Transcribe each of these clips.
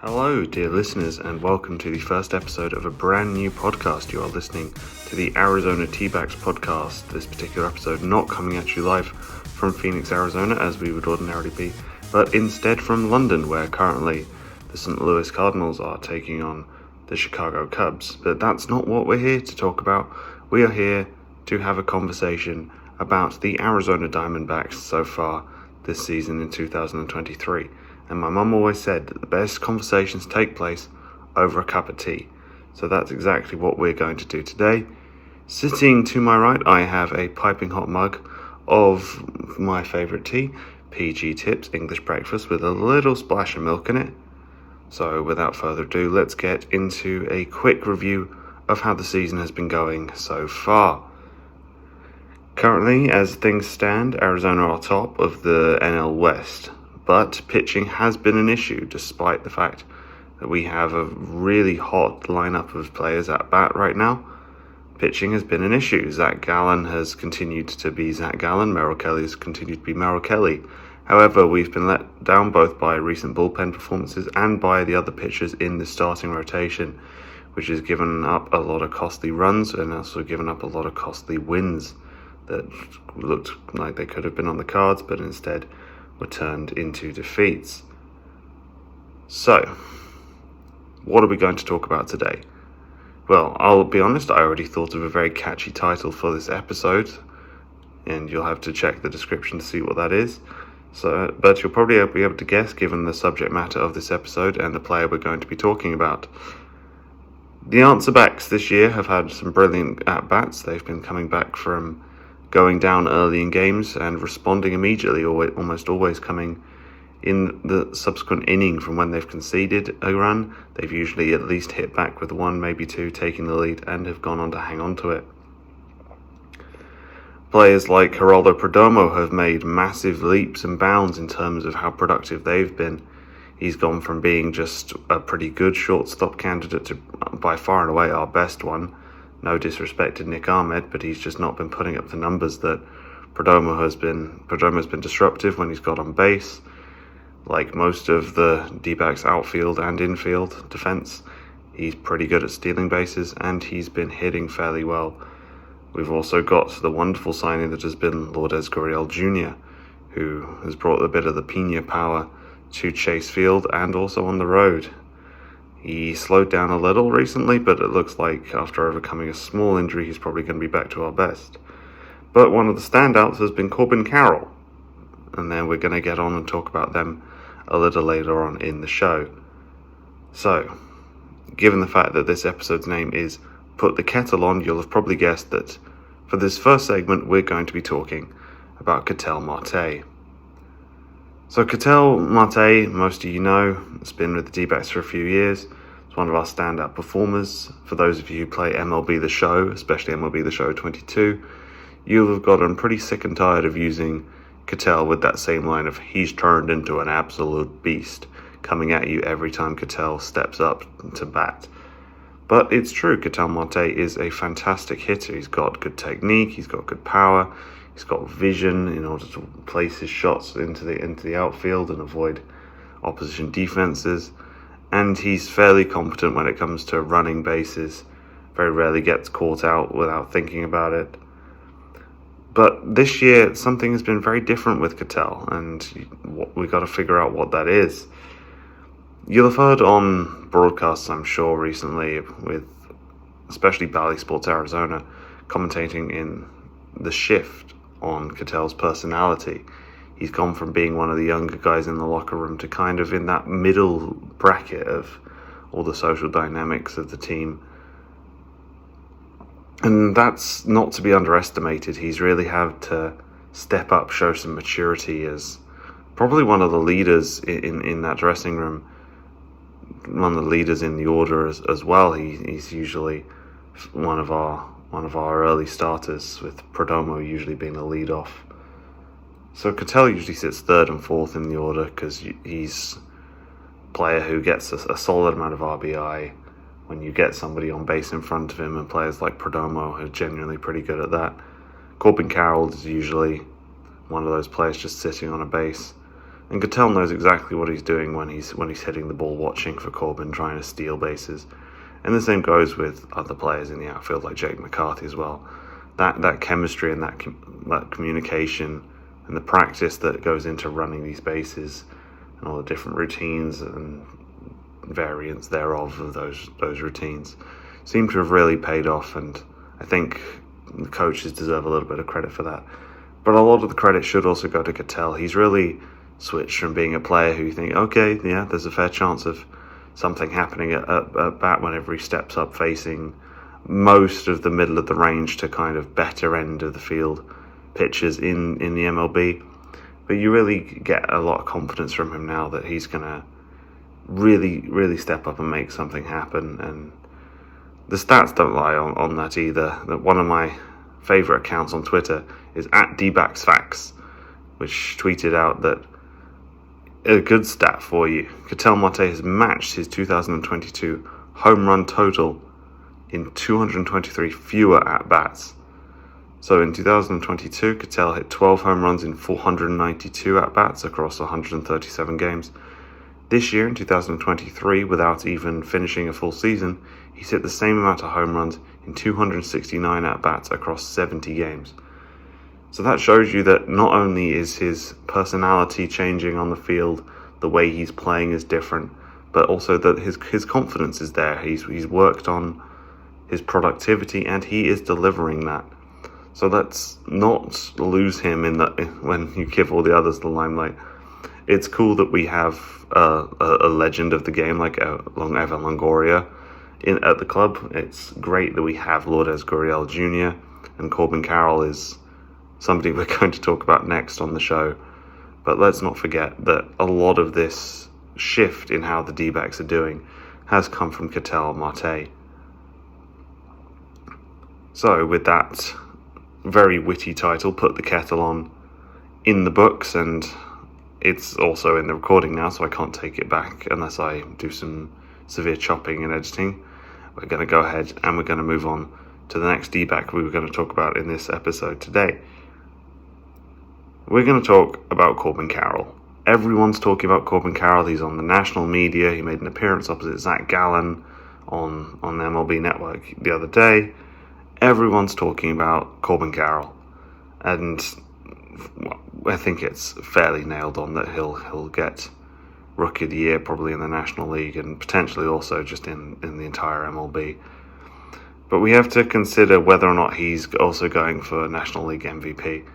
Hello, dear listeners, and welcome to the first episode of a brand new podcast. You are listening to the Arizona Dbacks podcast. This particular episode not coming at you live from Phoenix, Arizona, as we would ordinarily be, but instead from London, where currently the St. Louis Cardinals are taking on the Chicago Cubs. But that's not what we're here to talk about. We are here to have a conversation about the Arizona Diamondbacks so far this season in 2023. And my mum always said that the best conversations take place over a cup of tea. So that's exactly what we're going to do today. Sitting to my right, I have a piping hot mug of my favourite tea, PG Tips English Breakfast, with a little splash of milk in it. So without further ado, let's get into a quick review of how the season has been going so far. Currently, as things stand, Arizona are top of the NL West. But pitching has been an issue, despite the fact that we have a really hot lineup of players at bat right now. Pitching has been an issue. Zach Gallen has continued to be Zach Gallen. Merrill Kelly has continued to be Merrill Kelly. However, we've been let down both by recent bullpen performances and by the other pitchers in the starting rotation, which has given up a lot of costly runs and also given up a lot of costly wins that looked like they could have been on the cards, but instead were turned into defeats. So, what are we going to talk about today? Well, I'll be honest, I already thought of a very catchy title for this episode, and you'll have to check the description to see what that is. But you'll probably be able to guess given the subject matter of this episode and the player we're going to be talking about. The Dbacks this year have had some brilliant at-bats. They've been coming back from going down early in games and responding immediately, or almost always coming in the subsequent inning from when they've conceded a run. They've usually at least hit back with one, maybe two, taking the lead, and have gone on to hang on to it. Players like Geraldo Perdomo have made massive leaps and bounds in terms of how productive they've been. He's gone from being just a pretty good shortstop candidate to by far and away our best one. No disrespect to Nick Ahmed, but he's just not been putting up the numbers that Perdomo has been. Perdomo's been disruptive when he's got on base. Like most of the Dbacks outfield and infield defense, he's pretty good at stealing bases, and he's been hitting fairly well. We've also got the wonderful signing that has been Lourdes Gurriel Jr., who has brought a bit of the Pina power to Chase Field and also on the road. He slowed down a little recently, but it looks like after overcoming a small injury, he's probably going to be back to our best. But one of the standouts has been Corbin Carroll, and then we're going to get on and talk about them a little later on in the show. So, given the fact that this episode's name is Put the Kettle On, you'll have probably guessed that for this first segment, we're going to be talking about Ketel Marte. So Ketel Marte, most of you know, has been with the Dbacks for a few years. It's one of our standout performers. For those of you who play MLB The Show, especially MLB The Show 22, you'll have gotten pretty sick and tired of using Ketel with that same line of "he's turned into an absolute beast" coming at you every time Ketel steps up to bat. But it's true, Ketel Marte is a fantastic hitter. He's got good technique, he's got good power, he's got vision in order to place his shots into the outfield and avoid opposition defenses. And he's fairly competent when it comes to running bases. Very rarely gets caught out without thinking about it. But this year, something has been very different with Ketel, and we've got to figure out what that is. You'll have heard on broadcasts, I'm sure, recently, with especially Bally Sports Arizona, commentating in the shift on Ketel's personality. He's gone from being one of the younger guys in the locker room to kind of in that middle bracket of all the social dynamics of the team. And that's not to be underestimated. He's really had to step up, show some maturity as probably one of the leaders in that dressing room, one of the leaders in the order as well. He's usually one of our early starters, with Perdomo usually being a leadoff. So Ketel usually sits third and fourth in the order because he's a player who gets a solid amount of RBI when you get somebody on base in front of him, and players like Perdomo are genuinely pretty good at that. Corbin Carroll is usually one of those players just sitting on a base. And Ketel knows exactly what he's doing when he's hitting the ball, watching for Corbin, trying to steal bases. And the same goes with other players in the outfield like Jake McCarthy as well. That chemistry and that communication and the practice that goes into running these bases and all the different routines and variants thereof of those routines seem to have really paid off, and I think the coaches deserve a little bit of credit for that. But a lot of the credit should also go to Ketel. He's really switched from being a player who you think, okay, yeah, there's a fair chance of something happening at bat whenever he steps up facing most of the middle of the range to kind of better end of the field pitches in the MLB. But you really get a lot of confidence from him now that he's going to really step up and make something happen. And the stats don't lie on that either. That one of my favourite accounts on Twitter is at Dbacks Facts, which tweeted out that a good stat for you. Ketel Marte has matched his 2022 home run total in 223 fewer at-bats. So in 2022, Ketel hit 12 home runs in 492 at-bats across 137 games. This year, in 2023, without even finishing a full season, he's hit the same amount of home runs in 269 at-bats across 70 games. So that shows you that not only is his personality changing on the field, the way he's playing is different, but also that his confidence is there. He's worked on his productivity and he is delivering that. So let's not lose him when you give all the others the limelight. It's cool that we have a legend of the game like Evan Longoria at the club. It's great that we have Lourdes Gurriel Jr. and Corbin Carroll is somebody we're going to talk about next on the show. But let's not forget that a lot of this shift in how the D-backs are doing has come from Ketel Marte. So with that very witty title, Put the Kettle On, in the books, and it's also in the recording now, so I can't take it back unless I do some severe chopping and editing. We're going to go ahead and we're going to move on to the next D-back we were going to talk about in this episode today. We're going to talk about Corbin Carroll. Everyone's talking about Corbin Carroll. He's on the national media. He made an appearance opposite Zach Gallen on MLB Network the other day. Everyone's talking about Corbin Carroll, and I think it's fairly nailed on that he'll get Rookie of the Year probably in the National League and potentially also just in the entire MLB. But we have to consider whether or not he's also going for National League MVP.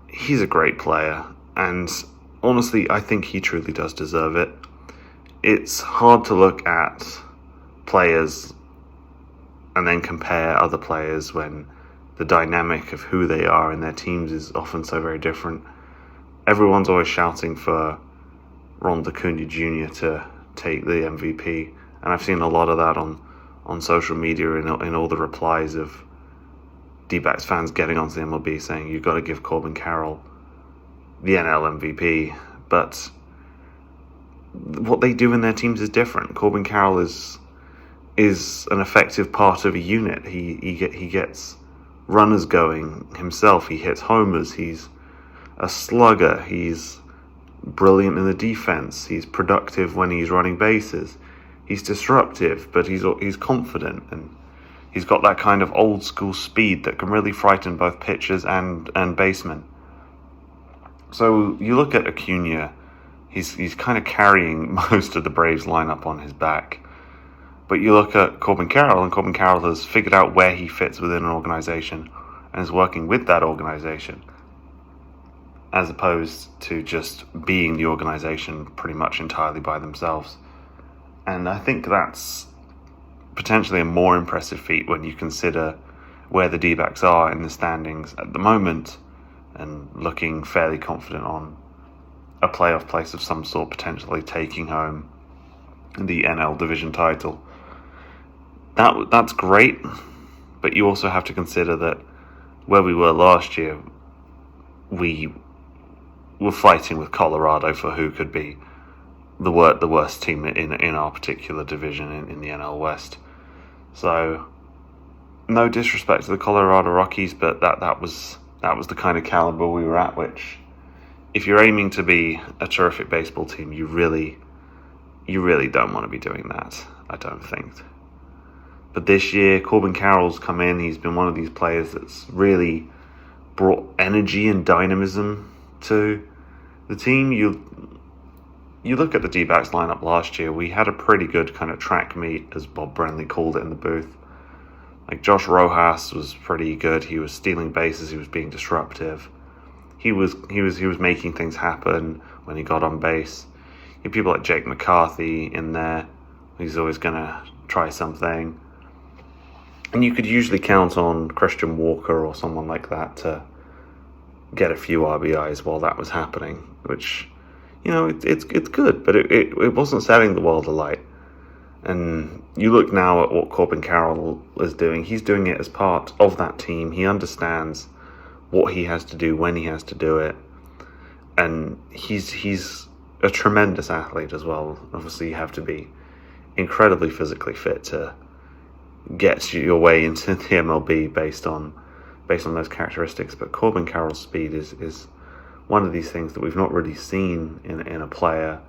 He's a great player, and honestly, I think he truly does deserve it. It's hard to look at players and then compare other players when the dynamic of who they are in their teams is often so very different. Everyone's always shouting for Ron Acuna Jr. to take the MVP, and I've seen a lot of that on social media in all the replies of D-backs fans getting onto the MLB saying you've got to give Corbin Carroll the NL MVP, but what they do in their teams is different. Corbin Carroll is an effective part of a unit. He gets runners going himself. He hits homers. He's a slugger. He's brilliant in the defense. He's productive when he's running bases. He's disruptive, but he's confident, and he's got that kind of old school speed that can really frighten both pitchers and basemen. So you look at Acuna, he's kind of carrying most of the Braves lineup on his back. But you look at Corbin Carroll, and Corbin Carroll has figured out where he fits within an organization and is working with that organization, as opposed to just being the organization pretty much entirely by themselves. And I think that's potentially a more impressive feat when you consider where the D-backs are in the standings at the moment and looking fairly confident on a playoff place of some sort, potentially taking home the NL division title. That's great, but you also have to consider that where we were last year, we were fighting with Colorado for who could be the worst team in our particular division in the NL West. So, no disrespect to the Colorado Rockies, but that was the kind of caliber we were at, which if you're aiming to be a terrific baseball team, you really don't want to be doing that, I don't think. But this year, Corbin Carroll's come in. He's been one of these players that's really brought energy and dynamism to the team. You look at the Dbacks lineup last year, we had a pretty good kind of track meet, as Bob Brenly called it in the booth. Like, Josh Rojas was pretty good. He was stealing bases. He was being disruptive. He was making things happen when he got on base. You have people like Jake McCarthy in there. He's always going to try something. And you could usually count on Christian Walker or someone like that to get a few RBIs while that was happening, which, it's good, but it wasn't setting the world alight. And you look now at what Corbin Carroll is doing. He's doing it as part of that team. He understands what he has to do, when he has to do it. And he's a tremendous athlete as well. Obviously, you have to be incredibly physically fit to get your way into the MLB based on those characteristics. But Corbin Carroll's speed is one of these things that we've not really seen in a player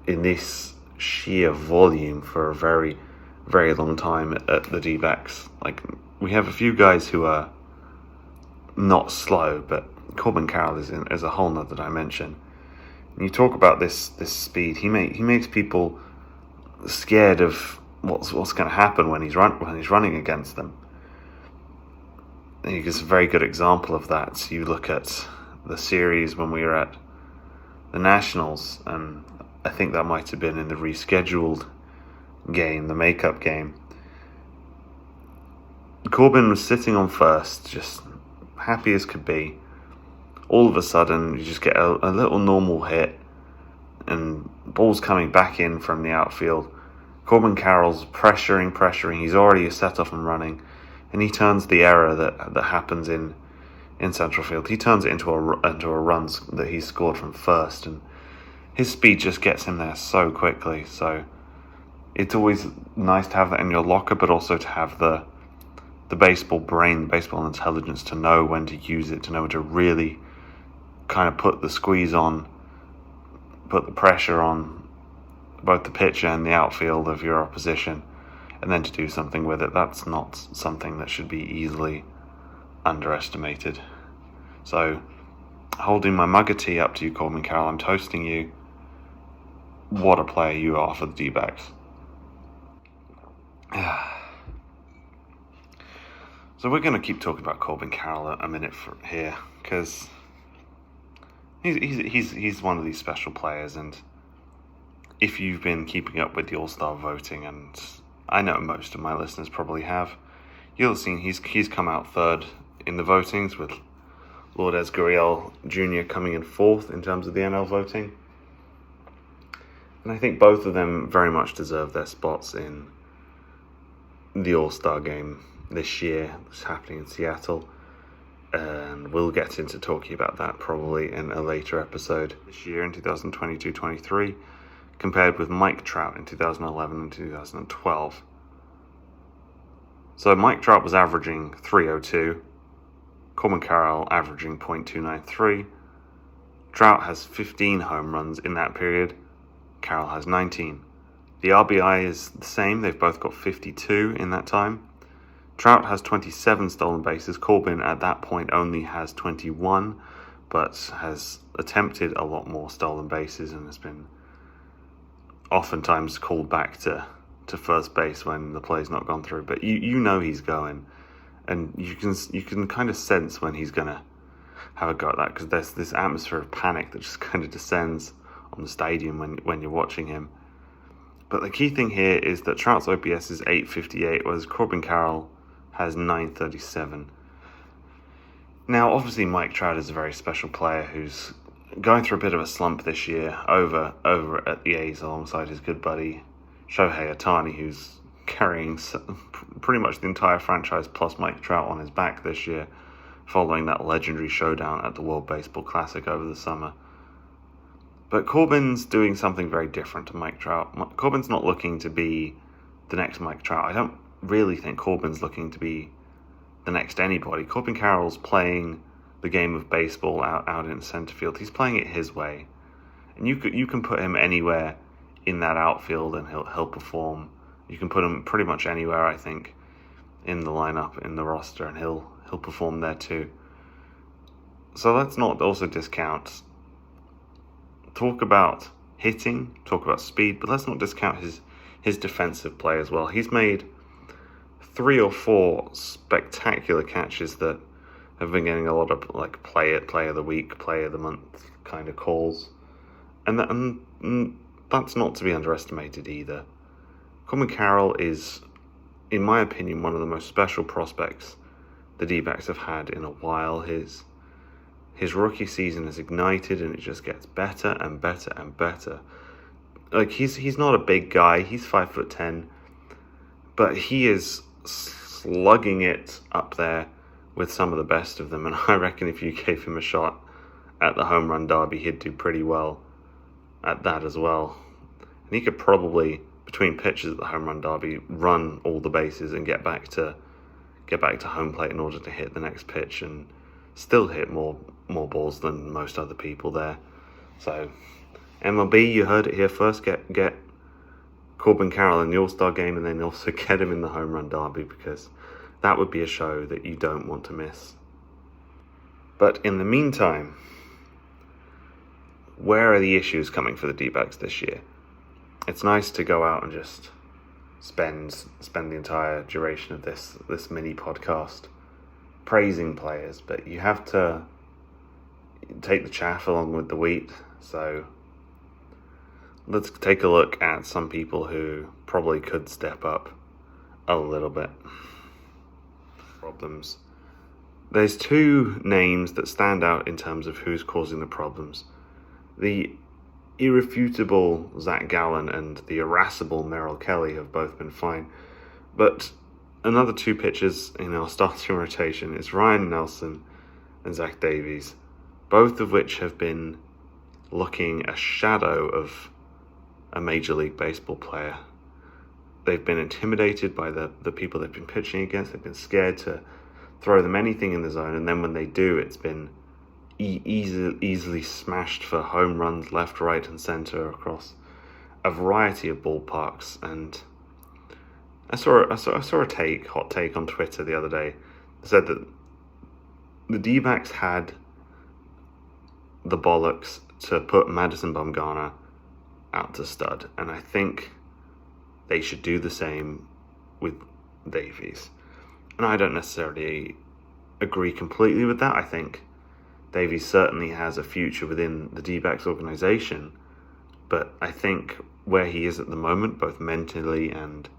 in this sheer volume for a very, very long time at the Dbacks. Like, we have a few guys who are not slow, but Corbin Carroll is a whole nother dimension. And you talk about this speed. He makes people scared of what's going to happen when he's running against them. And it's a very good example of that. You look at the series when we were at the Nationals, and I think that might have been in the rescheduled game, the makeup game. Corbin was sitting on first, just happy as could be. All of a sudden, you just get a little normal hit, and ball's coming back in from the outfield. Corbin Carroll's pressuring. He's already set off and running, and he turns the error that happens in central field. He turns it into a run that he scored from first, and his speed just gets him there so quickly. So it's always nice to have that in your locker, but also to have the baseball brain, the baseball intelligence to know when to use it, to know when to really kind of put the squeeze on, put the pressure on both the pitcher and the outfield of your opposition, and then to do something with it. That's not something that should be easily underestimated. So, holding my mug of tea up to you, Corbin Carroll, I'm toasting you. What a player you are for the Dbacks. So we're going to keep talking about Corbin Carroll a minute here, because he's one of these special players, and if you've been keeping up with the All-Star voting, and I know most of my listeners probably have, you'll have seen he's come out third in the votings, with Lourdes Gurriel Jr. coming in fourth in terms of the NL voting. And I think both of them very much deserve their spots in the All-Star game this year. It's happening in Seattle, and we'll get into talking about that probably in a later episode. This year in 2022-23, compared with Mike Trout in 2011 and 2012. So Mike Trout was averaging .302, Corbin Carroll averaging .293. Trout has 15 home runs in that period, Carroll has 19. The RBI is the same, they've both got 52 in that time. Trout has 27 stolen bases. Corbin at that point only has 21, but has attempted a lot more stolen bases and has been oftentimes called back to first base when the play's not gone through. But you know he's going, and you can kind of sense when he's going to have a go at that, because there's this atmosphere of panic that just kind of descends on the stadium when you're watching him. But the key thing here is that Trout's OPS is .858, whereas Corbin Carroll has .937. Now, obviously, Mike Trout is a very special player who's going through a bit of a slump this year over at the A's alongside his good buddy Shohei Ohtani, who's carrying pretty much the entire franchise plus Mike Trout on his back this year, following that legendary showdown at the World Baseball Classic over the summer. But Corbin's doing something very different to Mike Trout. Corbin's not looking to be the next Mike Trout. I don't really think Corbin's looking to be the next anybody. Corbin Carroll's playing the game of baseball out in center field. He's playing it his way, and you can put him anywhere in that outfield and he'll perform. You can put him pretty much anywhere, I think, in the lineup, in the roster, and he'll perform there too. So let's not also discount. Talk about hitting, talk about speed, but let's not discount his defensive play as well. He's made 3 or 4 spectacular catches that have been getting a lot of play of the week, play of the month kind of calls, and that's not to be underestimated either. Corbin Carroll is, in my opinion, one of the most special prospects the Dbacks have had in a while. His rookie season has ignited, and it just gets better and better and better. He's not a big guy. He's 5'10", but he is slugging it up there with some of the best of them. And I reckon if you gave him a shot at the home run derby, he'd do pretty well at that as well. And he could probably, between pitches at the home run derby, run all the bases and get back to home plate in order to hit the next pitch and still hit more balls than most other people there. So MLB, you heard it here first. Get Corbin Carroll in the All-Star game, and then also get him in the home run derby, because that would be a show that you don't want to miss. But in the meantime, where are the issues coming for the Dbacks this year? It's nice to go out and just spend the entire duration of this mini podcast praising players, but you have to take the chaff along with the wheat. So let's take a look at some people who probably could step up a little bit. Problems. There's 2 names that stand out in terms of who's causing the problems. The irrefutable Zach Gallen and the irascible Merrill Kelly have both been fine, but another 2 pitchers in our starting rotation is Ryan Nelson and Zach Davies, both of which have been looking a shadow of a Major League Baseball player. They've been intimidated by the people they've been pitching against. They've been scared to throw them anything in the zone, and then when they do, it's been easily smashed for home runs left, right, and center across a variety of ballparks. And I saw a hot take on Twitter the other day that said that the D-backs had the bollocks to put Madison Bumgarner out to stud, and I think they should do the same with Davies. And I don't necessarily agree completely with that. I think Davies certainly has a future within the D-backs organization, but I think where he is at the moment, both mentally and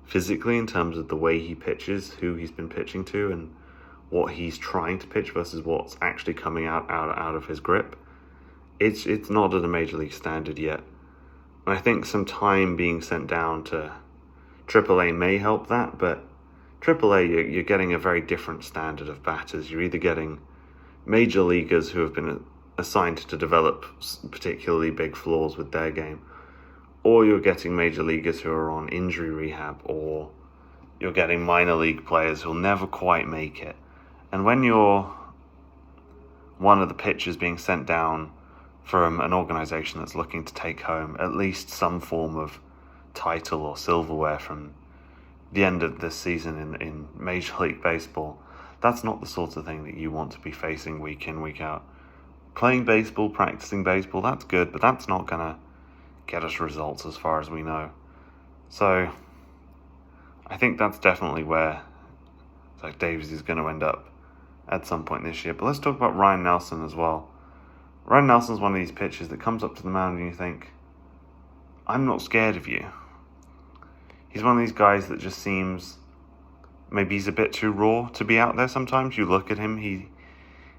physically, in terms of the way he pitches, who he's been pitching to, and what he's trying to pitch versus what's actually coming out of his grip, it's not at a major league standard yet. And I think some time being sent down to AAA may help that, but AAA, you're getting a very different standard of batters. You're either getting major leaguers who have been assigned to develop particularly big flaws with their game, or you're getting major leaguers who are on injury rehab, or you're getting minor league players who'll never quite make it. And when you're one of the pitchers being sent down from an organization that's looking to take home at least some form of title or silverware from the end of this season in Major League Baseball, that's not the sort of thing that you want to be facing week in, week out. Playing baseball, practicing baseball, that's good, but that's not going to get us results as far as we know. So I think that's definitely where Zach Davies is going to end up at some point this year. But let's talk about Ryan Nelson as well. Ryan Nelson's one of these pitchers that comes up to the mound and you think, I'm not scared of you. He's one of these guys that just seems, maybe he's a bit too raw to be out there sometimes. You look at him,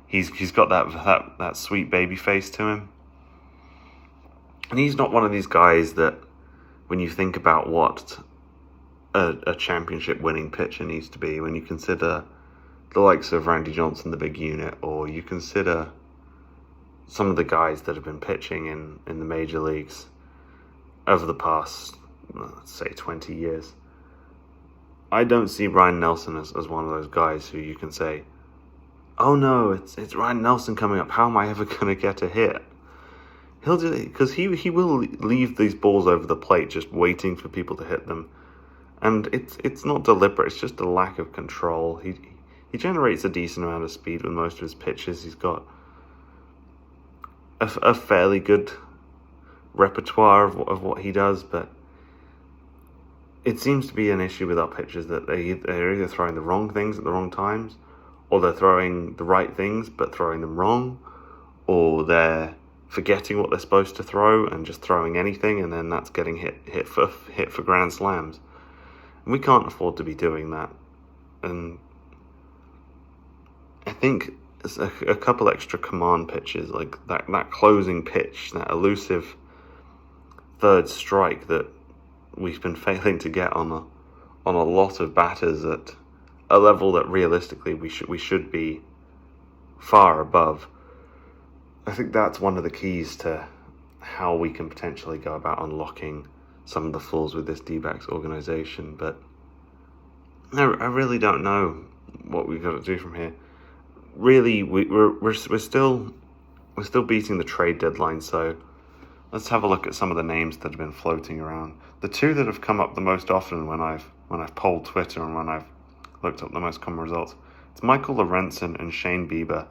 he's got that sweet baby face to him. And he's not one of these guys that, when you think about what a championship winning pitcher needs to be, when you consider the likes of Randy Johnson, the big unit, or you consider some of the guys that have been pitching in the major leagues over the past, let's say, 20 years. I don't see Ryan Nelson as one of those guys who you can say, oh no, it's Ryan Nelson coming up. How am I ever going to get a hit? He'll do it because he will leave these balls over the plate just waiting for people to hit them, and it's not deliberate. It's just a lack of control. He generates a decent amount of speed with most of his pitches. He's got a fairly good repertoire of what he does, but it seems to be an issue with our pitchers that they're either throwing the wrong things at the wrong times, or they're throwing the right things but throwing them wrong, or they're forgetting what they're supposed to throw and just throwing anything, and then that's getting hit for grand slams. And we can't afford to be doing that. And I think a couple extra command pitches, like that closing pitch, that elusive third strike that we've been failing to get on a lot of batters at a level that realistically we should be far above. I think that's one of the keys to how we can potentially go about unlocking some of the flaws with this Dbacks organization. But I really don't know what we've got to do from here. Really, we're still beating the trade deadline, so let's have a look at some of the names that have been floating around. The two that have come up the most often when I've polled Twitter and when I've looked up the most common results, it's Michael Lorenzen and Shane Bieber,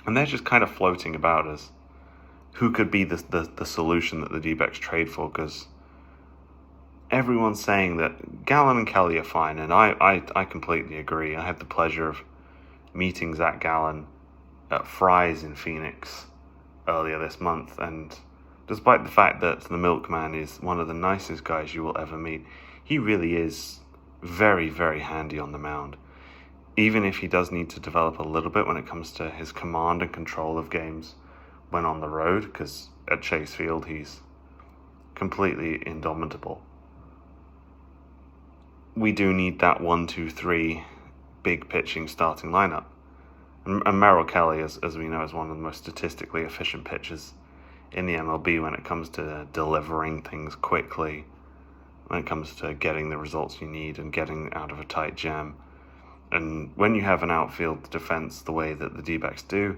and they're just kind of floating about as who could be the solution that the D-backs trade for, because everyone's saying that Gallen and Kelly are fine, and I completely agree. I had the pleasure of meeting Zach Gallen at Fry's in Phoenix earlier this month, and despite the fact that the Milkman is one of the nicest guys you will ever meet, he really is very, very handy on the mound. Even if he does need to develop a little bit when it comes to his command and control of games when on the road, because at Chase Field he's completely indomitable. We do need that 1-2-3 big pitching starting lineup. And Merrill Kelly, as we know, is one of the most statistically efficient pitchers in the MLB when it comes to delivering things quickly, when it comes to getting the results you need and getting out of a tight jam. And when you have an outfield defense the way that the D-backs do,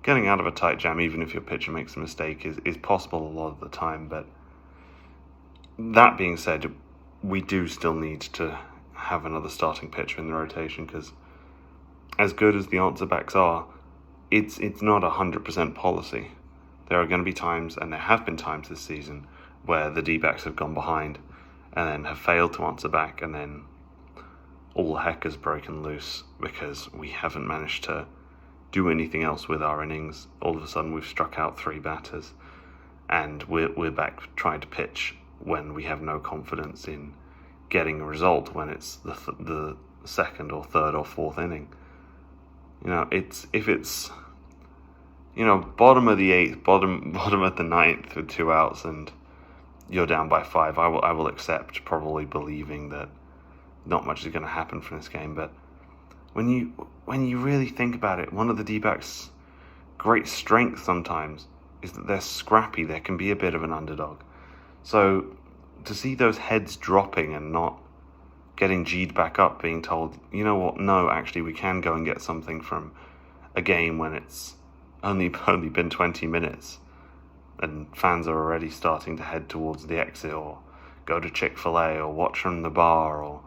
getting out of a tight jam, even if your pitcher makes a mistake, is possible a lot of the time. But that being said, we do still need to have another starting pitcher in the rotation, because as good as the answer-backs are, it's not 100% policy. There are going to be times, and there have been times this season, where the D-backs have gone behind and then have failed to answer back, and then all heck has broken loose because we haven't managed to do anything else with our innings. All of a sudden we've struck out 3 batters, and we're back trying to pitch when we have no confidence in getting a result when it's the second or third or fourth inning. If it's bottom of the 8th, bottom of the 9th with 2 outs and you're down by 5, I will accept, probably believing that not much is going to happen from this game. But when you really think about it, one of the D-backs' great strengths sometimes is that they're scrappy. They can be a bit of an underdog. So to see those heads dropping and not getting G'd back up, being told, you know what, no, actually we can go and get something from a game when it's only been 20 minutes and fans are already starting to head towards the exit or go to Chick-fil-A or watch from the bar or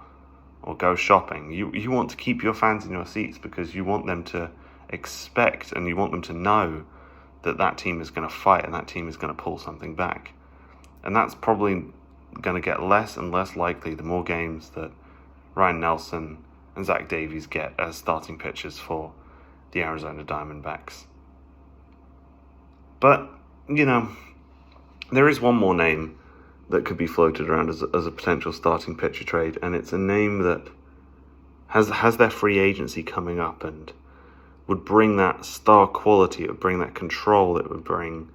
go shopping. You want to keep your fans in your seats because you want them to expect and you want them to know that team is going to fight and that team is going to pull something back. And that's probably going to get less and less likely the more games that Ryan Nelson and Zach Davies get as starting pitchers for the Arizona Diamondbacks. But, there is one more name that could be floated around as a potential starting pitcher trade, and it's a name that has their free agency coming up and would bring that star quality, it would bring that control, it would bring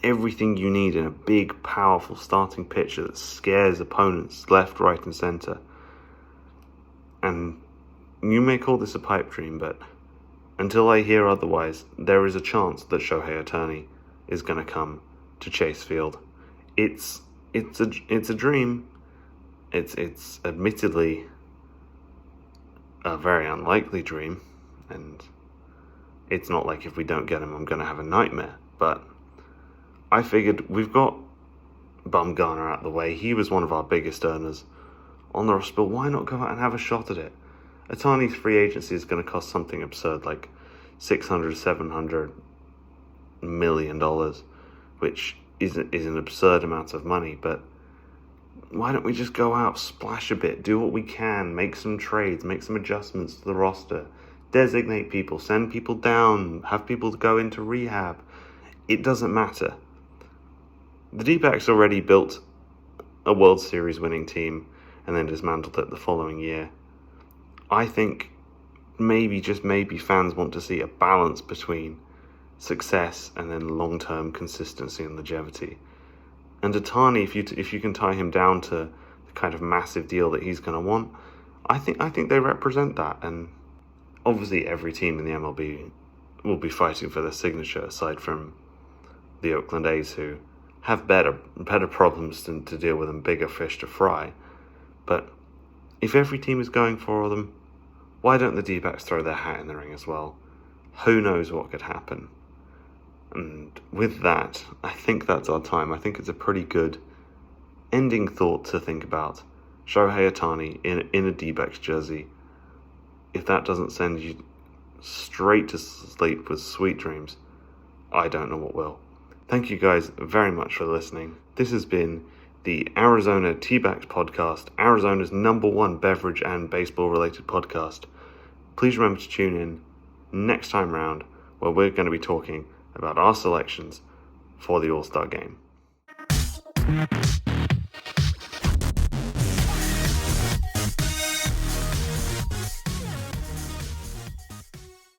everything you need in a big, powerful starting pitcher that scares opponents left, right, and center. And you may call this a pipe dream, but until I hear otherwise, there is a chance that Shohei Ohtani is going to come to Chase Field. It's a dream. It's admittedly a very unlikely dream, and It's not like if we don't get him, I'm going to have a nightmare. But I figured we've got Bumgarner out the way. He was one of our biggest earners on the roster. But why not go out and have a shot at it? Ohtani's free agency is going to cost something absurd, like $600-700 million, which is an absurd amount of money. But why don't we just go out, splash a bit, do what we can, make some trades, make some adjustments to the roster, designate people, send people down, have people go into rehab. It doesn't matter. The Dbacks already built a World Series winning team and then dismantled it the following year. I think maybe, just maybe, fans want to see a balance between success and then long-term consistency and longevity. And Ohtani, if you can tie him down to the kind of massive deal that he's going to want, I think they represent that. And obviously every team in the MLB will be fighting for their signature, aside from the Oakland A's, who have better problems to deal with and bigger fish to fry. But if every team is going for them, why don't the Dbacks throw their hat in the ring as well? Who knows what could happen? And with that, I think that's our time. I think it's a pretty good ending thought to think about. Shohei Ohtani in a Dbacks jersey. If that doesn't send you straight to sleep with sweet dreams, I don't know what will. Thank you guys very much for listening. This has been the Arizona Dbacks podcast, Arizona's #1 beverage and baseball related podcast. Please remember to tune in next time round, where we're going to be talking about our selections for the All-Star game.